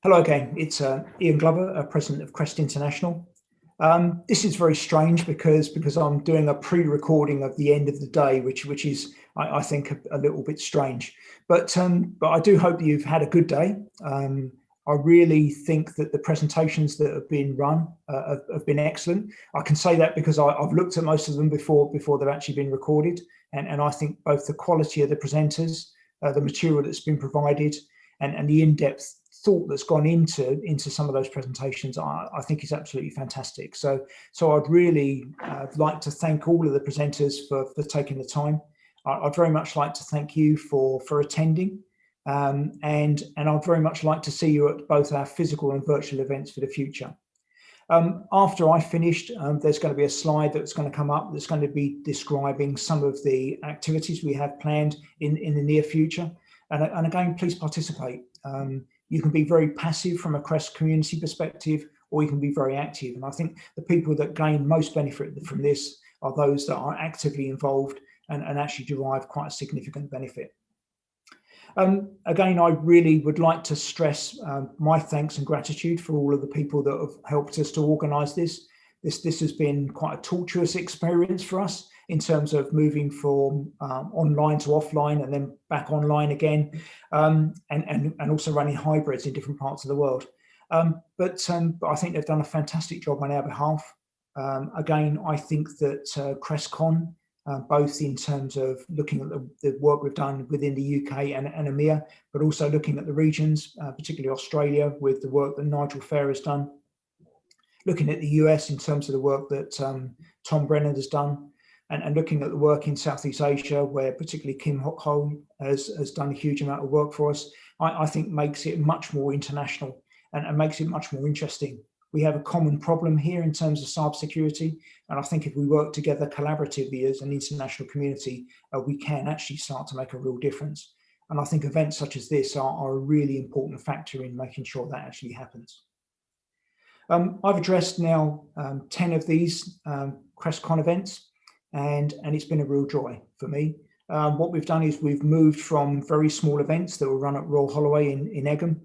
Hello again, it's Ian Glover, President of CREST International. This is very strange because I'm doing a pre-recording of the end of the day, which is, I think, a little bit strange. But I do hope you've had a good day. I really think that the presentations that have been run have been excellent. I can say that because I've looked at most of them before they've actually been recorded. And I think both the quality of the presenters, the material that's been provided, and the in-depth thought that's gone into some of those presentations, I think is absolutely fantastic. So I'd really like to thank all of the presenters for taking the time. I'd very much like to thank you for attending, and I'd very much like to see you at both our physical and virtual events for the future. After I finished, there's going to be a slide that's going to come up that's going to be describing some of the activities we have planned in the near future. And again, please participate. You can be very passive from a CREST community perspective, or you can be very active. And I think the people that gain most benefit from this are those that are actively involved and actually derive quite a significant benefit. Again, I really would like to stress my thanks and gratitude for all of the people that have helped us to organise this. This has been quite a tortuous experience for us in terms of moving from online to offline and then back online again, and also running hybrids in different parts of the world. But I think they've done a fantastic job on our behalf. Again, I think that CRESTCon, both in terms of looking at the work we've done within the UK and EMEA, but also looking at the regions, particularly Australia, with the work that Nigel Fair has done, looking at the US in terms of the work that Tom Brennan has done, and looking at the work in Southeast Asia, where particularly Kim Ho has done a huge amount of work for us, I think makes it much more international and makes it much more interesting. We have a common problem here in terms of cybersecurity, and I think if we work together collaboratively as an international community, we can actually start to make a real difference. And I think events such as this are a really important factor in making sure that actually happens. I've addressed now 10 of these CRESTCon events, and it's been a real joy for me. What we've done is we've moved from very small events that were run at Royal Holloway in Egham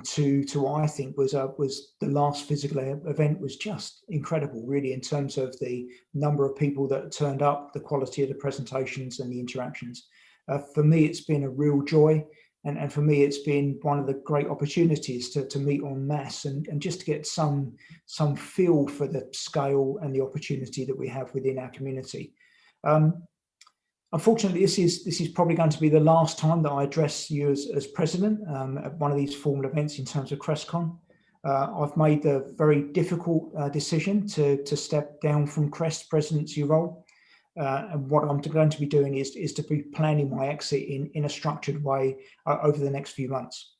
to what I think was the last physical event was just incredible, really, in terms of the number of people that turned up, the quality of the presentations and the interactions. For me, it's been a real joy. And for me, it's been one of the great opportunities to meet en masse and just to get some feel for the scale and the opportunity that we have within our community. Unfortunately, this is probably going to be the last time that I address you as president at one of these formal events in terms of CRESTCon. I've made the very difficult decision to step down from CREST presidency role. And what I'm going to be doing is to be planning my exit in a structured way over the next few months.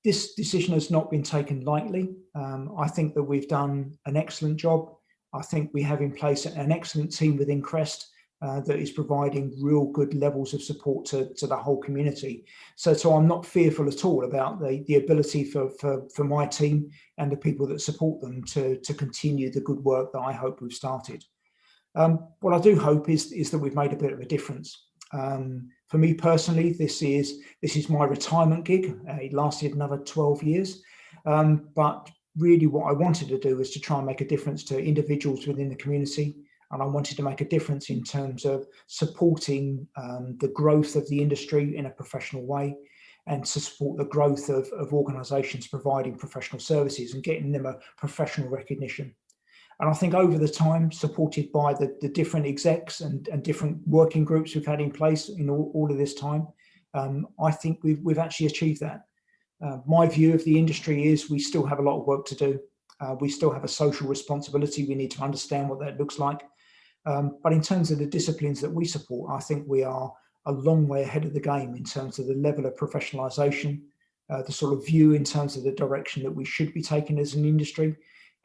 This decision has not been taken lightly. I think that we've done an excellent job. I think we have in place an excellent team within CREST that is providing real good levels of support to the whole community. So I'm not fearful at all about the ability for my team and the people that support them to continue the good work that I hope we've started. What I do hope is that we've made a bit of a difference. For me personally, this is my retirement gig. It lasted another 12 years. But really what I wanted to do was to try and make a difference to individuals within the community. And I wanted to make a difference in terms of supporting the growth of the industry in a professional way, and to support the growth of organisations providing professional services and getting them a professional recognition. And I think over the time, supported by the different execs and different working groups we've had in place in all of this time, I think we've actually achieved that. My view of the industry is we still have a lot of work to do. We still have a social responsibility. We need to understand what that looks like. But in terms of the disciplines that we support, I think we are a long way ahead of the game in terms of the level of professionalisation, the sort of view in terms of the direction that we should be taking as an industry.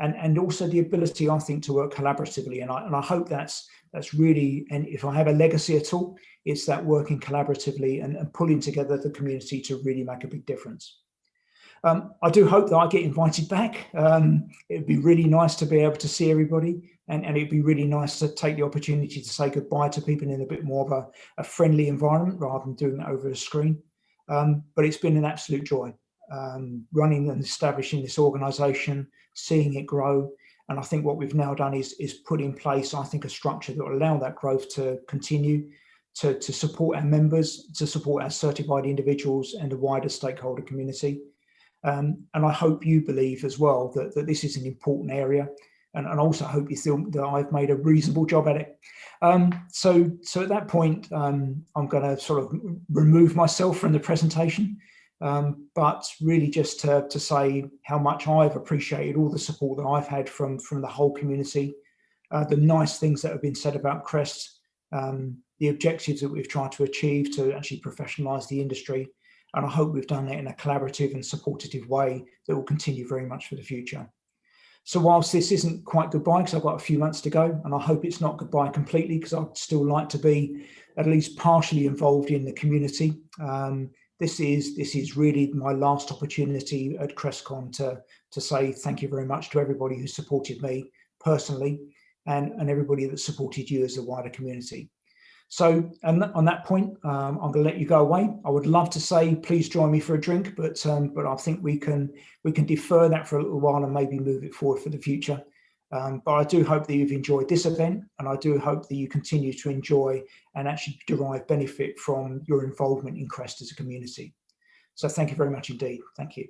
And also the ability, I think, to work collaboratively. And I hope that's really, and if I have a legacy at all, it's that working collaboratively and pulling together the community to really make a big difference. I do hope that I get invited back. It'd be really nice to be able to see everybody, and it'd be really nice to take the opportunity to say goodbye to people in a bit more of a friendly environment rather than doing it over a screen. But it's been an absolute joy. running and establishing this organisation, seeing it grow. And I think what we've now done is put in place, I think, a structure that will allow that growth to continue, to support our members, to support our certified individuals and the wider stakeholder community. And I hope you believe as well that this is an important area, and also hope you feel that I've made a reasonable job at it. So at that point, I'm going to sort of remove myself from the presentation, but really just to say how much I've appreciated all the support that I've had from the whole community, the nice things that have been said about CREST, the objectives that we've tried to achieve to actually professionalise the industry. And I hope we've done that in a collaborative and supportive way that will continue very much for the future. So whilst this isn't quite goodbye, because I've got a few months to go, and I hope it's not goodbye completely, because I'd still like to be at least partially involved in the community. This is really my last opportunity at CRESTCon to say thank you very much to everybody who supported me personally, and everybody that supported you as a wider community. So, and on that point, I'm going to let you go away. I would love to say, please join me for a drink, but I think we can defer that for a little while and maybe move it forward for the future. But I do hope that you've enjoyed this event, and I do hope that you continue to enjoy and actually derive benefit from your involvement in CREST as a community. So thank you very much indeed. Thank you.